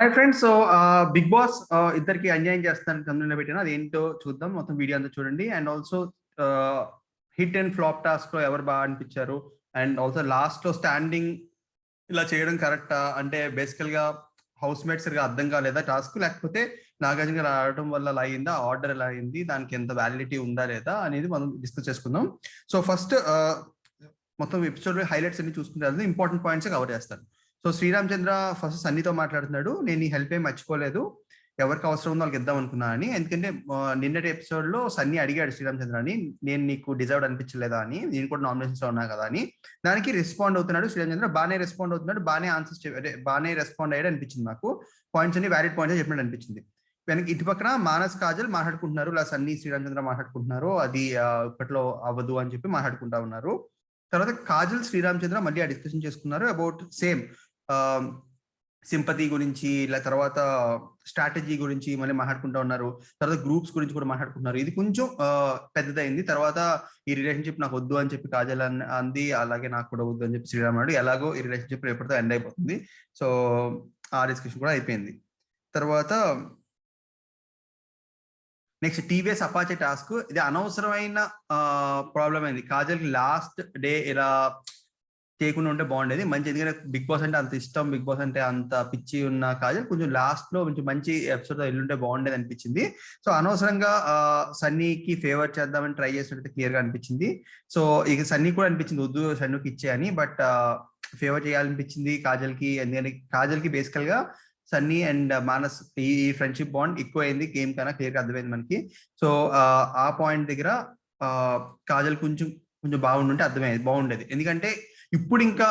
Hi friends. So Bigg Boss ఇద్దరికి అన్యాయం చేస్తాను తమిళలో పెట్టిన అదేంటో చూద్దాం. మొత్తం వీడియో అంతా చూడండి. And also hit and flop task లో ఎవరు బాగా అనిపించారు, అండ్ ఆల్సో లాస్ట్ లో స్టాండింగ్ ఇలా చేయడం కరెక్టా అంటే బేసికల్ గా హౌస్ మేట్స్ గా అర్థం కాలేదా టాస్క్, లేకపోతే నాగార్జున గారు ఆడటం వల్ల అలా అయిందా, ఆర్డర్ ఎలా అయింది, దానికి ఎంత వ్యాలిడిటీ ఉందా లేదా అనేది మనం డిస్కస్ చేసుకుందాం. సో ఫస్ట్ మొత్తం ఎపిసోడ్ హైలైట్స్ అన్ని చూసుకుంటే ఇంపార్టెంట్ పాయింట్స్ కవర్ చేస్తాను. సో శ్రీరామ్ చంద్ర ఫస్ట్ సన్నీతో మాట్లాడుతున్నాడు. నేను ఈ హెల్ప్ ఏం మర్చిపోలేదు, ఎవరికి అవసరం ఉందో వాళ్ళకి ఇద్దాం అనుకున్నా అని. ఎందుకంటే నిన్నటి ఎపిసోడ్ లో సన్నీ అడిగాడు శ్రీరామ్ చంద్రని, నేను నీకు డిజర్వ్ అనిపించలేదా అని, నేను కూడా నామినేషన్స్ లో ఉన్నా కదా అని. దానికి రెస్పాండ్ అవుతున్నాడు శ్రీరామ్ చంద్ర, బాగానే రెస్పాండ్ అవుతున్నాడు, బాగానే ఆన్సర్స్ బాగానే రెస్పాండ్ అయ్యాడు అనిపించింది నాకు. పాయింట్స్ అన్ని వ్యాలిడ్ పాయింట్స్ చెప్పినట్టు అనిపించింది. వెనక ఇటు పక్కన మానస్ కాజల్ మాట్లాడుకుంటున్నారు, ఇలా సన్నీ శ్రీరామ్ చంద్ర మాట్లాడుకుంటున్నారు, అది ఇప్పట్లో అవ్వదు అని చెప్పి మాట్లాడుకుంటా ఉన్నారు. తర్వాత కాజల్ శ్రీరామ్ చంద్ర మళ్ళీ ఆ డిస్కషన్ చేసుకున్నారు అబౌట్ సేమ్ సింపతి గురించి, ఇలా తర్వాత స్ట్రాటజీ గురించి మళ్ళీ మాట్లాడుకుంటా ఉన్నారు. తర్వాత గ్రూప్స్ గురించి కూడా మాట్లాడుకుంటున్నారు. ఇది కొంచెం పెద్దదైంది. తర్వాత ఈ రిలేషన్షిప్ నాకు వద్దు అని చెప్పి కాజల్ అంది, అలాగే నాకు కూడా వద్దు అని చెప్పి శ్రీరామ్ అన్నాడు. ఎలాగో ఈ రిలేషన్షిప్ ఎప్పటితో ఎండ్ అయిపోతుంది. సో ఆ డిస్కషన్ కూడా అయిపోయింది. తర్వాత నెక్స్ట్ టీవీఎస్ అపాచే టాస్క్, ఇది అనవసరమైన ప్రాబ్లం అయింది. కాజల్ కి లాస్ట్ డే ఇలా చేయకుండా ఉంటే బాగుండేది మంచి, ఎందుకంటే బిగ్ బాస్ అంటే అంత ఇష్టం, బిగ్ బాస్ అంటే అంత పిచ్చి ఉన్న కాజల్ కొంచెం లాస్ట్ లో కొంచెం మంచి ఎపిసోడ్ వెళ్ళుంటే బాగుండేది అనిపించింది. సో అనవసరంగా సన్నీకి ఫేవర్ చేద్దామని ట్రై చేసినట్టు క్లియర్ గా అనిపించింది. సో ఇక సన్నీ కూడా అనిపించింది వద్దు సన్నుకి ఇచ్చే అని, బట్ ఫేవర్ చేయాలనిపించింది కాజల్ కి. ఎందుకంటే కాజల్ కి బేసికల్ గా సన్నీ అండ్ మానస్ ఈ ఫ్రెండ్షిప్ బాండ్ ఎక్కువ అయింది గేమ్ కన్నా, క్లియర్ గా అర్థమైంది మనకి. సో ఆ పాయింట్ దగ్గర కాజల్ కొంచెం కొంచెం బాగుండుంటే అర్థమయ్యేది, బాగుండేది. ఎందుకంటే ఇప్పుడు ఇంకా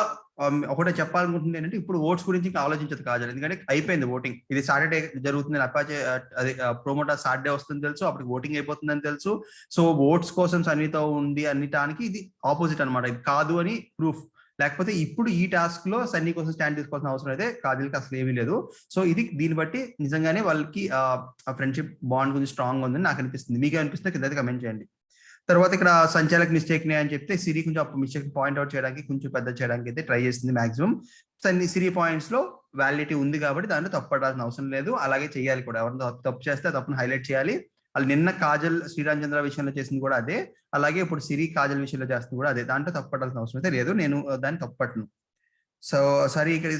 ఒకటే చెప్పాలనుకుంటుంది ఏంటంటే, ఇప్పుడు ఓట్స్ గురించి ఇంకా ఆలోచించదు కాజల్, ఎందుకంటే అయిపోయింది ఓటింగ్. ఇది సాటర్డే జరుగుతుంది, అపాచే అది ప్రోమోటర్ సాటర్డే వస్తుందని తెలుసు, అప్పటికి ఓటింగ్ అయిపోతుందని తెలుసు. సో ఓట్స్ కోసం సన్నితో ఉండి అన్నిటానికి ఇది ఆపోజిట్ అనమాట, ఇది కాదు అని ప్రూఫ్. లేకపోతే ఇప్పుడు ఈ టాస్క్ లో సన్నీ కోసం స్టాండ్ తీసుకోవాల్సిన అవసరం అయితే కాజల్కి అసలు ఏమీ లేదు. సో ఇది దీన్ని బట్టి నిజంగానే వాళ్ళకి ఆ ఫ్రెండ్షిప్ బాండ్ కొంచెం స్ట్రాంగ్ ఉందని నాకు అనిపిస్తుంది. మీకు అనిపిస్తే కింద కమెంట్ చేయండి. తర్వాత ఇక్కడ సంచాలక్ మిస్టేక్ నే అని చెప్తే సిరి కొంచెం మిస్టేక్ పాయింట్ అవుట్ చేయడానికి, కొంచెం పెద్ద చేయడానికి అయితే ట్రై చేసింది మాక్సిమం. సిరి పాయింట్స్ లో వ్యాలిడిటీ ఉంది కాబట్టి దాంట్లో తప్పడాల్సిన అవసరం లేదు, అలాగే చేయాలి కూడా. ఎవరైనా తప్పు చేస్తే తప్పును హైలైట్ చేయాలి. వాళ్ళు నిన్న కాజల్ శ్రీరామ్ చంద్ర విషయంలో చేసింది కూడా అదే, అలాగే ఇప్పుడు సిరి కాజల్ విషయంలో చేస్తుంది కూడా అదే. దాంట్లో తప్పడాల్సిన అవసరం అయితే లేదు, నేను దాన్ని తప్పట్ను. సో సరే ఇక్కడ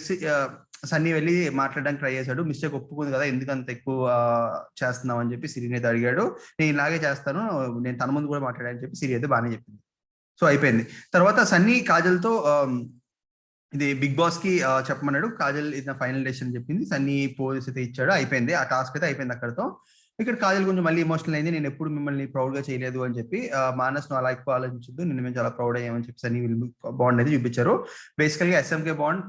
సన్నీ వెళ్ళి మాట్లాడడానికి ట్రై చేశాడు, మిస్టేక్ ఒప్పుకుంది కదా, ఎందుకు అంత ఎక్కువ చేస్తున్నావు అని చెప్పి సిరిని అయితే అడిగాడు. నేను ఇలాగే చేస్తాను, నేను తన ముందు కూడా మాట్లాడాలని చెప్పి సిరి అయితే బాగానే చెప్పింది. సో అయిపోయింది. తర్వాత సన్నీ కాజల్తో ఇది బిగ్ బాస్ కి చెప్పమన్నాడు, కాజల్ ఇది నా ఫైనల్ డెసిషన్ చెప్పింది, సన్నీ పోలీస్ అయితే ఇచ్చాడు, అయిపోయింది ఆ టాస్క్ అయితే అయిపోయింది అక్కడతో. ఇక్కడ కాజల్ కొంచెం మళ్ళీ ఎమోషనల్ అయింది, నేను ఎప్పుడు మిమ్మల్ని ప్రౌడ్ గా చేయలేదు అని చెప్పి. మానస్ నువ్వు అలా ఎక్కువ ఆలోచించద్దు, నిన్ను మేము చాలా ప్రౌడ్ అయ్యామని చెప్పి సన్నీ బాండ్ అయితే చూపించారు. బేసికల్ గా ఎస్ఎంకే బాండ్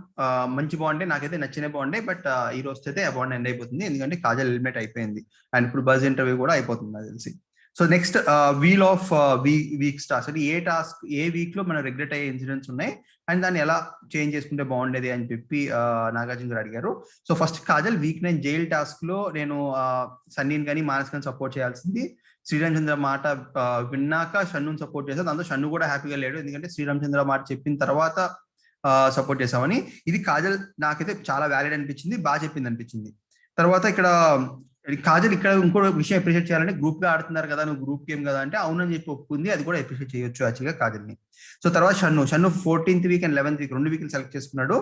మంచి బాండే, నాకైతే నచ్చిన బాండే. బట్ ఈ రోజు అయితే ఆ బాండ్ ఎండ్ అయిపోతుంది, ఎందుకంటే కాజల్ ఎలిమినేట్ అయిపోయింది అండ్ ఇప్పుడు బజ్ ఇంటర్వ్యూ కూడా అయిపోతుంది నాకు తెలిసి. So next wheel of weeks task, అంటే ఏ వీక్ లో మనం రిగ్రెట్ అయ్యే ఇన్సిడెంట్స్ ఉన్నాయి అండ్ దాన్ని ఎలా చేంజ్ చేసుకుంటే బాగుండేది అని చెప్పి నాగార్జున గారు అడిగారు. So first Kajal week 9 jail task లో నేను సన్నీని కానీ మానస్ కానీ సపోర్ట్ చేయాల్సింది. శ్రీరామ్ చంద్ర మాట విన్నాక షన్నుని సపోర్ట్ చేశారు, దాంతో షన్ను కూడా హ్యాపీగా లేడు, ఎందుకంటే శ్రీరామ్ చంద్ర మాట చెప్పిన తర్వాత సపోర్ట్ చేసామని. ఇది కాజల్ నాకైతే చాలా వ్యాలిడ్ అనిపించింది, బాగా చెప్పింది అనిపించింది. తర్వాత ఇక్కడ కాజల్ ఇక్కడ ఇంకో విషయం అప్రిషియేట్ చేయాలంటే, గ్రూప్ గా ఆడుతున్నారు కదా, నువ్వు గ్రూప్ గేమ్ కదా అంటే అవునని చెప్పి ఒప్పుకుంది, అది కూడా అప్రిషియేట్ చేయొచ్చు యాక్చువల్గా కాజల్ని. సో తర్వాత Shannu 14th week and 11th week 2 వీక్లు సెలెక్ట్ చేసుకున్నాడు.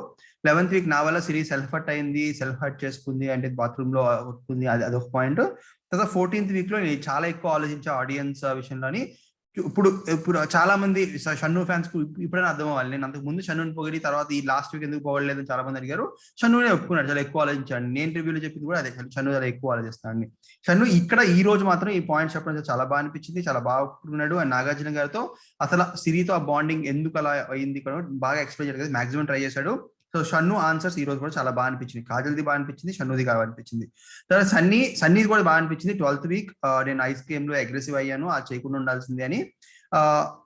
11th వీక్ నా వల్ల సిరీస్ సెల్ఫ్ హర్ట్ అయింది, సెల్ఫ్ హర్ట్ చేసుకుంది అంటే బాత్రూమ్ లో కొట్టుకుంది, అది అదొక పాయింట్. తర్వాత 14th వీక్ లో నేను చాలా ఎక్కువ ఆలోచించా ఆడియన్స్ విషయంలోని. ఇప్పుడు ఇప్పుడు చాలా మంది షన్ను ఫ్యాన్స్ కు ఇప్పుడైనా అర్థం అవ్వాలి, నేను అంతకు ముందు షన్నుని పొగిడి తర్వాత ఈ లాస్ట్ వీక్ ఎందుకు పోగలేదు చాలా మంది అడిగారు. షన్నునే ఒప్పుకున్నాడు, చాలా ఎక్కువ ఆలోచించాడు. నేను రివ్యూలో చెప్పింది కూడా అదే, షన్ను చాలా ఎక్కువ ఆలోచిస్తాను. షన్ను ఇక్కడ ఈ రోజు మాత్రం ఈ పాయింట్ చెప్పడం చాలా బాగా అనిపించింది, చాలా బాగా ఒప్పుకున్నాడు. అండ్ నాగార్జున గారితో అసలు సిరితో ఆ బాండింగ్ ఎందుకు అలా అయింది బాగా ఎక్స్ప్లెయిన్ చేయడం మాక్సిమం ట్రై చేశాడు. సో షన్ను ఆన్సర్స్ ఈ రోజు కూడా చాలా బాగా అనిపించింది, కాజల్ది బాగా అనిపించింది, షన్నుది బాగా అనిపించింది. తర్వాత సన్నీది కూడా బాగా అనిపించింది. 12th వీక్ నేను ఐస్ గేమ్ లో అగ్రెసివ్ అయ్యాను, అది చేయకుండా ఉండాల్సింది అని.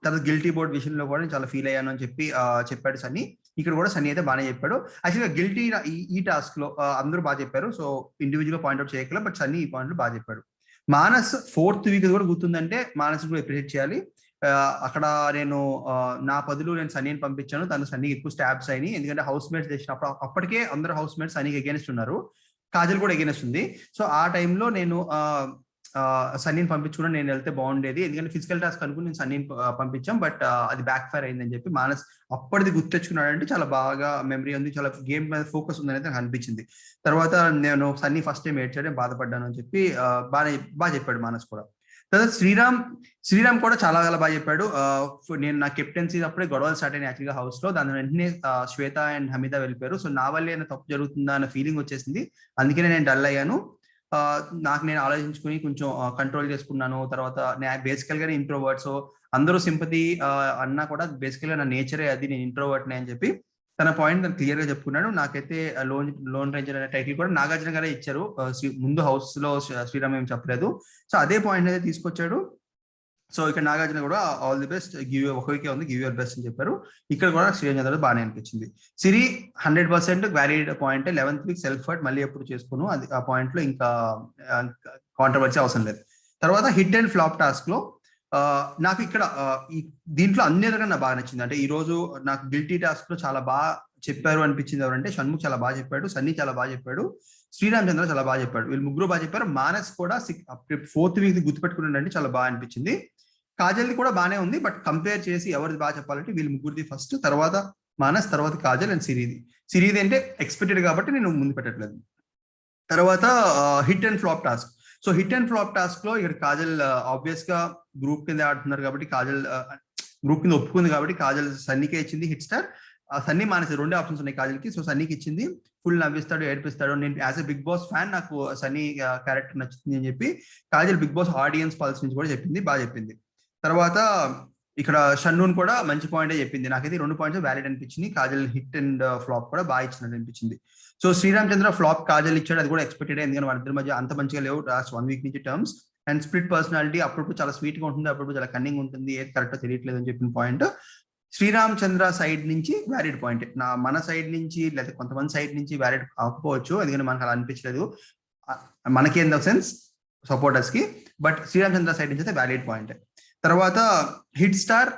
తర్వాత గిల్టీ బోర్డ్ విషయంలో కూడా నేను చాలా ఫీల్ అయ్యాను అని చెప్పి చెప్పాడు సన్నీ. ఇక్కడ కూడా సన్నీ అయితే బాగానే చెప్పాడు. యాక్చువల్గా గిల్టీ ఈ టాస్క్ లో అందరూ బాగా చెప్పారు, సో ఇండివిజువల్ పాయింట్అవుట్ చేయగల, బట్ సన్నీ ఈ పాయింట్ బాగా చెప్పాడు. మానస్ 4th వీక్ కూడా గుర్తుందంటే మానస్ కూడా అప్రిషియేట్ చేయాలి. అక్కడ నేను నా పదులు నేను సన్నీని పంపించాను, తను సన్నీకి ఎక్కువ స్టాబ్స్ అయినాయి, ఎందుకంటే హౌస్ మేట్స్ చేసినప్పుడు అప్పటికే అందరు హౌస్ మేట్స్ సన్నీకి అగేన్స్ట్ ఉన్నారు. కాజల్ కూడా ఎగైనెస్ట్ ఉంది. సో ఆ టైంలో నేను సన్నీని పంపించుకున్నా, నేను వెళ్తే బాగుండేది, ఎందుకంటే ఫిజికల్ టాస్క్ అనుకుని నేను సన్నీని పంపించాం. బట్ అది బ్యాక్ ఫైర్ అయిందని చెప్పి మానస్ అప్పటిది గుర్తెచ్చుకున్నాడంటే చాలా బాగా మెమరీ ఉంది, చాలా గేమ్ మీద ఫోకస్ ఉంది అనేది నాకు అనిపించింది. తర్వాత నేను సన్నీ ఫస్ట్ టైం ఏడ్చాడే బాధపడ్డాను అని చెప్పి బాగా చెప్పాడు మానస్ కూడా. తర్వాత శ్రీరామ్ కూడా చాలా బాగా చెప్పాడు. నేను నా కెప్టెన్సీ అప్పుడే గొడవలు స్టార్ట్ అయినాయి యాక్చువల్గా హౌస్ లో. దాని వెంటనే శ్వేత అండ్ హమీద వెళ్ళిపోయారు. సో నా వల్లే ఏమైనా తప్పు జరుగుతుందా అన్న ఫీలింగ్ వచ్చేసింది, అందుకనే నేను డల్ అయ్యాను. నాకు నేను ఆలోచించుకుని కొంచెం కంట్రోల్ చేసుకున్నాను. తర్వాత బేసికల్ గానే ఇంట్రోవర్ట్, సో అందరూ సింపతి అన్నా కూడా బేసికల్ గా నా నేచరే అది, నేను ఇంట్రోవర్ట్ నే అని చెప్పి తన పాయింట్ తను క్లియర్ గా చెప్పుకున్నాడు. నాకైతే లోన్ రేంజర్ అనే టైటిల్ కూడా నాగార్జున గారే ఇచ్చారు, ముందు హౌస్ లో శ్రీరామ్ ఏం చెప్పలేదు. సో అదే పాయింట్ అయితే తీసుకొచ్చాడు. సో ఇక్కడ నాగార్జున కూడా ఆల్ ది బెస్ట్, ఒక వీకే ఉంది, గివ్ యువర్ బెస్ట్ అని చెప్పారు. ఇక్కడ కూడా శ్రీరామ్ చంద్ర బాగానే అనిపించింది. సిరి 100% valid point, 11th week self fight మళ్ళీ ఎప్పుడు చేసుకోను, అది ఆ పాయింట్ లో ఇంకా కాంట్రవర్సీ అవసరం లేదు. తర్వాత హిట్ అండ్ ఫ్లాప్ టాస్క్ లో నాకు ఇక్కడ దీంట్లో అన్నిటికన్నా బాగా నచ్చింది. అంటే ఈ రోజు నాకు గిల్టీ టాస్క్ లో చాలా బాగా చెప్పారు అనిపించింది ఎవరంటే షణ్ముఖ్ చాలా బాగా చెప్పాడు, సన్నీ చాలా బాగా చెప్పాడు, శ్రీరామ్ చంద్ర చాలా బాగా చెప్పాడు, వీళ్ళు ముగ్గురు బాగా చెప్పారు. మానస్ కూడా 4th వీక్ గుర్తుపెట్టుకున్నాడంటే చాలా బాగా అనిపించింది. కాజల్ది కూడా బాగానే ఉంది, బట్ కంపేర్ చేసి ఎవరిది బాగా చెప్పాలంటే వీళ్ళు ముగ్గురిది ఫస్ట్, తర్వాత మానస్, తర్వాత కాజల్ అండ్ సిరిది అంటే ఎక్స్పెక్టెడ్ కాబట్టి నేను ముందు పెట్టట్లేదు. తర్వాత hit and flop task. So hit and flop task లో ఇక్కడ కాజల్ ఆబ్వియస్ గా గ్రూప్ కింద ఆడుతున్నారు కాబట్టి కాజల్ గ్రూప్ కింద ఒప్పుకుంది కాబట్టి కాజల్ సన్నీకే ఇచ్చింది హిట్ స్టార్. సన్నీ మానేసి 2 ఆప్షన్స్ ఉన్నాయి కాజల్కి, సో సన్నీకి ఇచ్చింది. ఫుల్ నవ్విస్తాడు, ఏడిపిస్తాడు. నేను as a Bigg Boss fan నాకు సన్నీ క్యారెక్టర్ నచ్చుతుంది అని చెప్పి Kajal Bigg Boss audience pulse నుంచి కూడా చెప్పింది, బాగా చెప్పింది. తర్వాత ఇక్కడ షన్నూన్ కూడా మంచి పాయింట్ చెప్పింది, నాకైతే 2 పాయింట్స్ వ్యాలిడ్ అనిపించింది. కాజల్ హిట్ అండ్ ఫ్లాప్ కూడా బాగా ఇచ్చినట్టు అనిపించింది. సో శ్రీరామ్ చంద్ర ఫ్లాప్ కాజల్ ఇచ్చాడు, అది కూడా ఎక్స్పెక్టెడ్, ఎందుకంటే వాళ్ళిద్దరి మధ్య అంత మంచిగా లేవు లాస్ట్ 1 వీక్ నుంచి టర్మ్స్. అండ్ స్ప్లిట్ పర్సనాలిటీ, అప్పుడు చాలా స్వీట్ గా ఉంటుంది, అప్పుడు చాలా కన్నింగ్ ఉంటుంది, ఏది కరెక్ట్ తెలియట్లేదు అని చెప్పిన పాయింట్ శ్రీరామ్ చంద్ర సైడ్ నుంచి వ్యాలిడ్ పాయింట్. మన సైడ్ నుంచి లేదా కొంతమంది సైడ్ నుంచి వ్యాలిడ్ కాకపోవచ్చు, ఎందుకంటే మనకు అలా అనిపించలేదు మనకి ఇన్ ద సెన్స్ సపోర్టర్స్ కి, బట్ శ్రీరామ్ చంద్ర సైడ్ నుంచి అయితే వ్యాలిడ్ పాయింట్. తర్వాత హిట్ స్టార్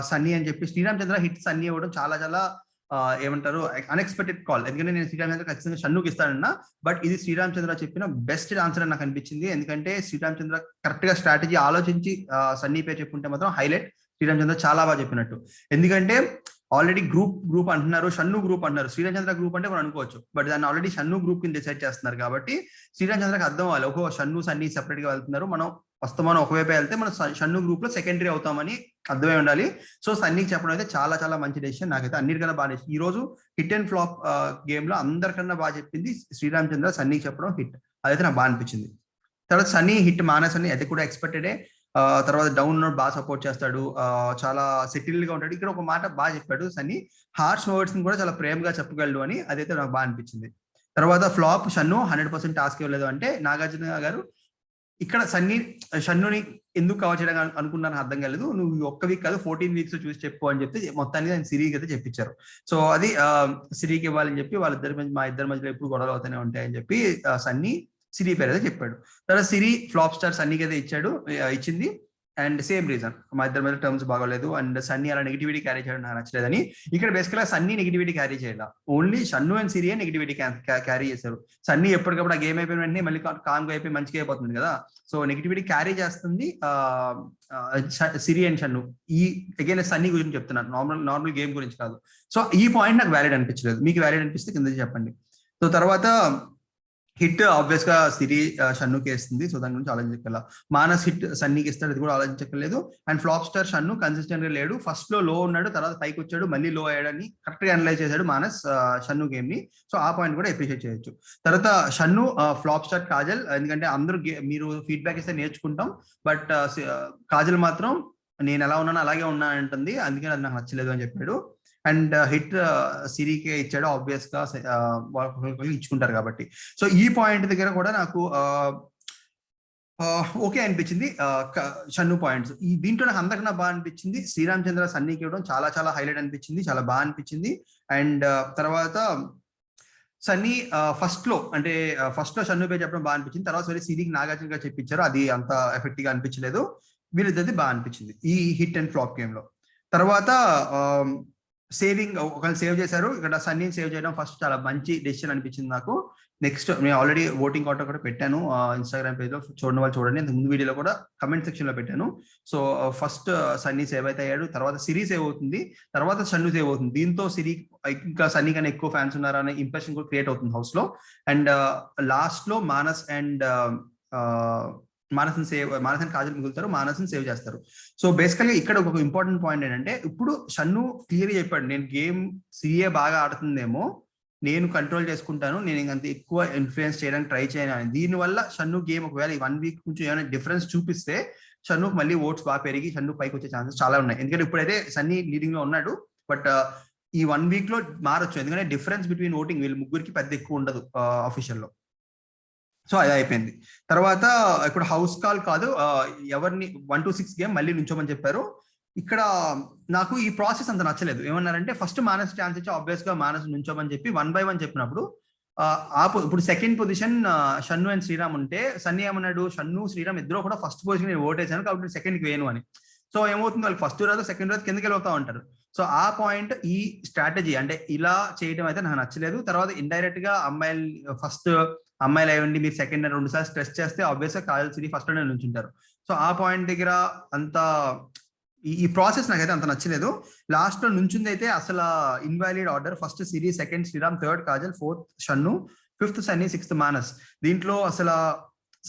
సన్నీ అని చెప్పి శ్రీరామ్ చంద్ర హిట్ సన్నీ ఇవ్వడం చాలా ఏమంటారు అన్ఎక్స్పెక్టెడ్ కాల్, ఎందుకంటే నేను శ్రీరామ్ చంద్ర ఖచ్చితంగా షన్నుకి ఇస్తానన్నా, బట్ ఇది శ్రీరామ్ చంద్ర చెప్పిన బెస్ట్ ఆన్సర్ అని నాకు అనిపించింది. ఎందుకంటే శ్రీరామ్ చంద్ర కరెక్ట్ గా స్ట్రాటజీ ఆలోచించి సన్నీ పేరు చెప్పుకుంటే మాత్రం హైలైట్. శ్రీరామ్ చంద్ర చాలా బాగా చెప్పినట్టు, ఎందుకంటే ఆల్రెడీ గ్రూప్ అంటున్నారు, షన్ను గ్రూప్ అంటున్నారు, శ్రీరామ్ చంద్ర గ్రూప్ అంటే మనం అనుకోవచ్చు, బట్ దాన్ని ఆల్రెడీ షన్ను గ్రూప్ కింద డిసైడ్ చేస్తున్నారు కాబట్టి శ్రీరామ్ చంద్రకి అర్థం అవ్వాలి, ఒక షన్ను సన్నీ సెపరేట్ గా వెళ్తున్నారు, మనం వస్తామని ఒకవైపు వెళ్తే మనం షన్ను గ్రూప్ లో సెకండరీ అవుతామని అర్థమై ఉండాలి. సో సన్నీకి చెప్పడం అయితే చాలా మంచి డెసిషన్, నాకైతే అన్నిటికన్నా బాగా ఈ రోజు హిట్ అండ్ ఫ్లాప్ గేమ్ లో అందరికన్నా బాగా చెప్పింది శ్రీరామ్ చంద్ర, సన్నీకి చెప్పడం హిట్, అదైతే నాకు బాగా అనిపించింది. తర్వాత సన్నీ హిట్ మానస్ అని అది కూడా ఎక్స్పెక్టెడే. తర్వాత డౌన్ నోట్ బాగా సపోర్ట్ చేస్తాడు, చాలా సెటిల్డ్ గా ఉంటాడు. ఇక్కడ ఒక మాట బాగా చెప్పాడు సన్నీ, హార్ష్ వర్డ్స్ ని కూడా చాలా ప్రేమగా చెప్పగలడు అని, అదైతే నాకు బాగా అనిపించింది. తర్వాత ఫ్లాప్ షన్ను 100% టాస్క్ ఇవ్వలేదు అంటే నాగార్జున గారు ఇక్కడ షన్నుని ఎందుకు కవర్ చేయడం అనుకున్నాను అర్థం కాలేదు, నువ్వు ఒక్క వీక్ కాదు 14 వీక్స్ చూసి చెప్పు అని చెప్తే మొత్తానికి ఆయన సిరికి అయితే చెప్పించారు. సో అది సిరికి ఇవ్వాలని చెప్పి మా ఇద్దరి మధ్యలో ఎప్పుడు గొడవలు అవుతూనే ఉంటాయని చెప్పి సన్నీ సిరి పేరు అయితే చెప్పాడు. తర్వాత సిరి ఫ్లాప్ స్టార్ సన్నీకి అయితే ఇచ్చింది, అండ్ సేమ్ రీజన్, మా ఇద్దరి మీద టర్మ్స్ బాగోలేదు అండ్ సన్నీ అలా నెగిటివిటీ క్యారీ చేయడం నాకు నచ్చలేదని. ఇక్కడ బేసికల్ గా సన్నీ నెగిటివిటీ క్యారీ చేయాల, ఓన్లీ షన్ను అండ్ సిరియే నెగిటివిటీ క్యారీ చేశారు. సన్నీ ఎప్పటికప్పుడు ఆ గేమ్ అయిపోయిన వెంటనే మళ్ళీ కామ్ గా అయిపోయి మంచిగా అయిపోతుంది కదా, సో నెగిటివిటీ క్యారీ చేస్తుంది సిరి అండ్ షన్ను. ఈ అగైన్ సన్నీ గురించి చెప్తున్నాను, నార్మల్ గేమ్ గురించి కాదు. సో ఈ పాయింట్ నాకు వ్యాలిడ్ అనిపించలేదు, మీకు వ్యాలిడ్ అనిపిస్తే కింద చెప్పండి. సో తర్వాత హిట్ ఆబ్వియస్ గా సిరి షన్నుకి వేస్తుంది, సో దాని గురించి ఆలోచించగల. మానస్ హిట్ సన్నీకి ఇస్తాడు, అది కూడా ఆలోచించక్కర్లేదు. And flop star Shannu consistent గా లేడు, ఫస్ట్ లో ఉన్నాడు, తర్వాత పైకి వచ్చాడు, మళ్ళీ లో అయ్యాడని కరెక్ట్ గా అనలైజ్ చేశాడు మానస్ షన్ను గేమ్ ని, సో ఆ పాయింట్ కూడా అప్రిషియేట్ చేయొచ్చు. తర్వాత షన్ను ఫ్లాప్ స్టార్ కాజల్, ఎందుకంటే అందరూ మీరు ఫీడ్బ్యాక్ ఇస్తే నేర్చుకుంటాం, బట్ కాజల్ మాత్రం నేను ఎలా ఉన్నానో అలాగే ఉన్నా అంటుంది, అందుకని అది నాకు నచ్చలేదు అని చెప్పాడు. అండ్ హిట్ సిరీకే ఇచ్చాడు, ఆబ్వియస్ గా ఇచ్చుకుంటారు కాబట్టి. సో ఈ పాయింట్ దగ్గర కూడా నాకు ఓకే అనిపించింది షన్ను పాయింట్స్. ఈ దీంట్లో నాకు అందరికన్నా బాగా అనిపించింది శ్రీరామ్ చంద్ర సన్నీకి ఇవ్వడం చాలా హైలైట్ అనిపించింది, చాలా బాగా అనిపించింది. అండ్ తర్వాత సన్నీ ఫస్ట్ లో షన్ను పేరు చెప్పడం బాగా అనిపించింది, తర్వాత సిరికి నాగార్జున గారు చెప్పించారు, అది అంత ఎఫెక్టివ్ గా అనిపించలేదు. వీళ్ళిద్దరిది బాగా అనిపించింది ఈ హిట్ అండ్ ఫ్లాప్ గేమ్ లో. తర్వాత సేవింగ్ ఒకళ్ళు సేవ్ చేశారు. ఇక్కడ సన్నీని సేవ్ చేయడం ఫస్ట్ చాలా మంచి డెసిషన్ అనిపించింది నాకు. నెక్స్ట్ నేను ఆల్రెడీ ఓటింగ్ ఆటో కూడా పెట్టాను ఇన్స్టాగ్రామ్ పేజ్ లో, చూడని వాళ్ళు చూడండి. ముందు వీడియోలో కూడా కమెంట్ సెక్షన్ లో పెట్టాను. సో ఫస్ట్ సన్నీ సేవ్ అయితే అయ్యాడు, తర్వాత సిరీ సేవ్ అవుతుంది, తర్వాత షన్ను సేవ్ అవుతుంది. దీంతో సిరీ ఇంకా సన్నీ కన్నా ఎక్కువ ఫ్యాన్స్ ఉన్నారనే ఇంప్రెషన్ కూడా క్రియేట్ అవుతుంది హౌస్ లో. అండ్ లాస్ట్ లో మానస్ అండ్ మానస్ అండ్ కాజల్ మిగులుతారు, మానస్ని సేవ్ చేస్తారు. సో బేసికల్గా ఇక్కడ ఒక ఇంపార్టెంట్ పాయింట్ ఏంటంటే, ఇప్పుడు షన్ను క్లియర్ చెప్పాడు, నేను గేమ్ సిఏ బాగా ఆడుతుందేమో, నేను కంట్రోల్ చేసుకుంటాను, నేను ఇంకంత ఎక్కువ ఇన్ఫ్లుయెన్స్ చేయడానికి ట్రై చేయను అని. దీనివల్ల షన్ను గేమ్ ఒకవేళ ఈ 1 వీక్ కొంచెం ఏమైనా డిఫరెన్స్ చూపిస్తే షన్నుకు మళ్ళీ ఓట్స్ బాగా పెరిగి షన్ను పైకి వచ్చే ఛాన్సెస్ చాలా ఉన్నాయి. ఎందుకంటే ఇప్పుడైతే సన్నీ లీడింగ్ లో ఉన్నాడు, బట్ ఈ 1 వీక్ లో మారొచ్చు. ఎందుకంటే డిఫరెన్స్ బిట్వీన్ ఓటింగ్ వీళ్ళు ముగ్గురికి పెద్ద ఎక్కువ ఉండదు అఫీషియల్ లో. సో అది అయిపోయింది. తర్వాత ఇప్పుడు హౌస్ కాల్ కాదు, ఎవరిని 1 to 6 గేమ్ మళ్ళీ నుంచోమని చెప్పారు. ఇక్కడ నాకు ఈ ప్రాసెస్ అంత నచ్చలేదు. ఏమన్నారంటే ఫస్ట్ మానస్ ఛాన్స్ ఇచ్చి ఆబ్వియస్ గా మానస్ నుంచోమని చెప్పి 1 by 1 చెప్పినప్పుడు ఇప్పుడు second position Shannu and Sriram ఉంటే సన్నీ ఏమన్నాడు, షన్ను శ్రీరామ్ ఇద్దరు కూడా ఫస్ట్ పొజిషన్ నేను ఓటేసాను కాబట్టి సెకండ్ కి వేయను అని. సో ఏమవుతుంది, వాళ్ళకి ఫస్ట్ రాదు సెకండ్ రాదు కిందకి వెళ్ళిపోతా ఉంటారు. సో ఆ పాయింట్ ఈ స్ట్రాటజీ అంటే ఇలా చేయడం అయితే నాకు నచ్చలేదు. తర్వాత ఇండైరెక్ట్ గా అమ్మాయిలు అయ్యండి మీరు సెకండ్ 2 సార్లు స్ట్రెస్ చేస్తే ఆబ్వియస్ గా కాజల్ సిరీ ఫస్ట్ లోనే నుంచుంటారు. సో ఆ పాయింట్ దగ్గర అంత ఈ ప్రాసెస్ నాకైతే అంత నచ్చలేదు. లాస్ట్ లో నుంచింది అయితే అసలు invalid order, first Siri, second Sriram, third Kajal, fourth Shannu, fifth Sunny, sixth Manas. దీంట్లో అసలు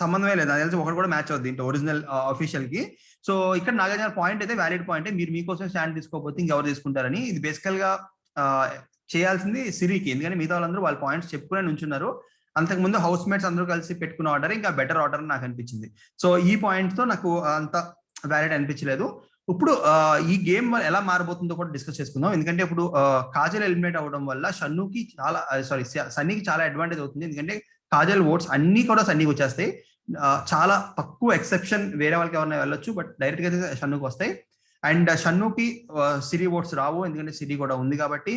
సంబంధమే లేదు, నాకు తెలిసి ఒకటి కూడా మ్యాచ్ అవుతుంది దీంట్లో ఒరిజినల్ అఫీషియల్ కి. సో ఇక్కడ నాగార్జున పాయింట్ అయితే వ్యాలిడ్ పాయింట్, మీరు మీకోసం స్టాండ్ తీసుకోకపోతే ఇంకెవరు తీసుకుంటారని. ఇది బేసికల్ గా చేయాల్సింది సిరీకి, ఎందుకంటే మిగతా వాళ్ళందరూ వాళ్ళ పాయింట్స్ చెప్పుకునే నుంచున్నారు. అంతకుముందు హౌస్ మేట్స్ అందరూ కలిసి పెట్టుకున్న ఆర్డర్ ఇంకా బెటర్ ఆర్డర్ నాకు అనిపించింది. సో ఈ పాయింట్ తో నాకు అంత వ్యాలిడ్ అనిపించలేదు. ఇప్పుడు ఈ గేమ్ ఎలా మారబోతుందో కూడా డిస్కస్ చేసుకుందాం. ఎందుకంటే ఇప్పుడు కాజల్ ఎలిమినేట్ అవ్వడం వల్ల షన్నుకి చాలా సన్నీకి చాలా అడ్వాంటేజ్ అవుతుంది. ఎందుకంటే కాజల్ ఓట్స్ అన్ని కూడా సన్నీకి వచ్చేస్తాయి. చాలా తక్కువ ఎక్సెప్షన్ వేరే వాళ్ళకి ఎవరైనా వెళ్ళొచ్చు, బట్ డైరెక్ట్ గా అయితే షన్నుకి వస్తాయి. అండ్ షన్నుకి సిరీ ఓట్స్ రావు, ఎందుకంటే సిరీ కూడా ఉంది కాబట్టి.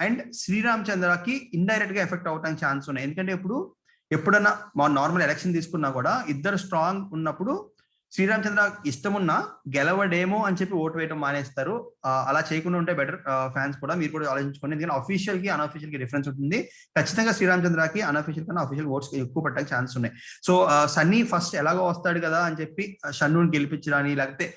అండ్ శ్రీరామ్ చంద్రకి ఇండైరెక్ట్ గా ఎఫెక్ట్ అవడానికి ఛాన్స్ ఉన్నాయి. ఎందుకంటే ఇప్పుడు ఎప్పుడన్నా మా నార్మల్ ఎలక్షన్ తీసుకున్నా కూడా ఇద్దరు స్ట్రాంగ్ ఉన్నప్పుడు శ్రీరామ్ చంద్ర ఇష్టం ఉన్నా గెలవడేమో అని చెప్పి ఓటు వేయడం మానేస్తారు. అలా చేయకుండా ఉంటే బెటర్. ఫ్యాన్స్ కూడా మీరు కూడా ఆలోచించుకోండి, ఎందుకంటే అఫీషియల్ కి అన్అఫీషియల్ కి డిఫరెన్స్ ఉంటుంది. ఖచ్చితంగా శ్రీరామ్ చంద్రకి అన్అఫీషియల్ కన్నా అఫీషియల్ ఓట్స్ ఎక్కువ పట్టడానికి ఛాన్స్ ఉన్నాయి. సో సన్నీ ఫస్ట్ ఎలాగో వస్తాడు కదా అని చెప్పి షన్నుని గెలిపించడానికి, లేకపోతే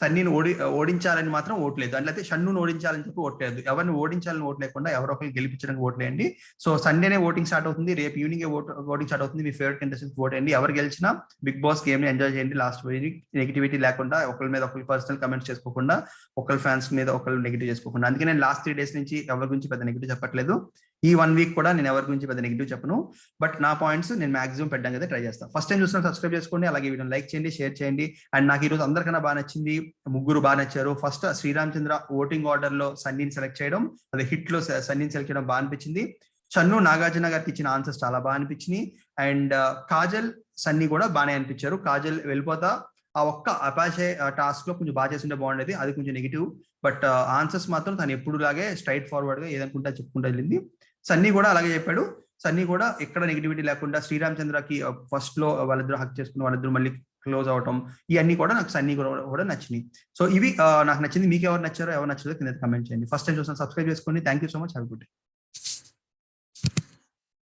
సన్నీని ఓడించాలని మాత్రం ఓట్లేదు, అంటే షన్నుని ఓడించాలని చెప్పి ఓట్లేదు. ఎవరిని ఓడించాలని ఓట్ లేకుండా ఎవరో ఒకరికి గెలిపించడానికి ఓట్లేయండి. సో సండేనే ఓటింగ్ స్టార్ట్ అవుతుంది, రేపు ఈవినింగ్ ఓటింగ్ స్టార్ట్ అవుతుంది. మీ ఫేవరెట్ కంటెస్టెంట్స్ ఓట్ అయ్యండి. ఎవరు గెలిచినా బిగ్ బాస్ గేమ్ ని ఎంజాయ్ చేయండి. లాస్ట్ వీక్ నెగిటివిటీ లేకుండా, ఒకరి మీద ఒకరి పర్సనల్ కమెంట్స్ చేసుకోకుండా, ఒకరి ఫ్యాన్స్ మీద ఒకరు నెగిటివ్ చేసుకోకుండా. అందుకే నేను లాస్ట్ 3 days నుంచి ఎవరి గురించి పెద్ద నెగిటివ్ చెప్పట్లేదు. ఈ 1 week కూడా నేను ఎవరి గురించి పెద్ద నెగిటివ్ చెప్పను, బట్ నా పాయింట్స్ నేను మాక్సిమం పెట్టడానికి అయితే ట్రై చేస్తాను. ఫస్ట్ టైం చూస్తున్నా సబ్స్క్రైబ్ చేసుకోండి, అలాగే వీడియోని లైక్ చేయండి, షేర్ చేయండి. అండ్ నాకు ఈరోజు అందరికన్నా బాగా నచ్చింది, ముగ్గురు బాగా నచ్చారు. ఫస్ట్ శ్రీరామ్ చంద్ర ఓటింగ్ ఆర్డర్ లో సన్నీని సెలెక్ట్ చేయడం, అదే హిట్ లో సన్నీని సెలెక్ట్ చేయడం బాగా అనిపించింది. షన్ను నాగార్జున గారికి ఇచ్చిన ఆన్సర్స్ చాలా బాగా అనిపించినాయి. అండ్ కాజల్ సన్నీ కూడా బాగానే అనిపించారు. కాజల్ వెళ్ళిపోతా ఆ ఒక్క అపాచే టాస్క్ లో కొంచెం బాగా చేస్తుంటే బాగుండేది, అది కొంచెం నెగిటివ్. బట్ ఆన్సర్స్ మాత్రం తను ఎప్పుడు లాగే స్ట్రైట్ ఫార్వర్డ్ గా ఏదనుకుంటా చెప్పుకుంటూ వెళ్ళింది. సన్నీ కూడా అలాగే చెప్పాడు. సన్నీ కూడా ఎక్కడ నెగిటివిటీ లేకుండా శ్రీరామ్ చంద్రకి ఫస్ట్ లో వాళ్ళిద్దరు హక్ చేసుకుని వాళ్ళిద్దరు మళ్ళీ క్లోజ్ అవటం, ఇవన్నీ కూడా నాకు సన్నీ కూడా నచ్చినాయి. సో ఇవి నాకు నచ్చింది. మీకు ఎవరు నచ్చారో ఎవరు నచ్చలేదో కింద కమెంట్ చేయండి. ఫస్ట్ టైం చూసిన సబ్స్క్రైబ్ చేసుకోండి. Thank you so much. Have a good day.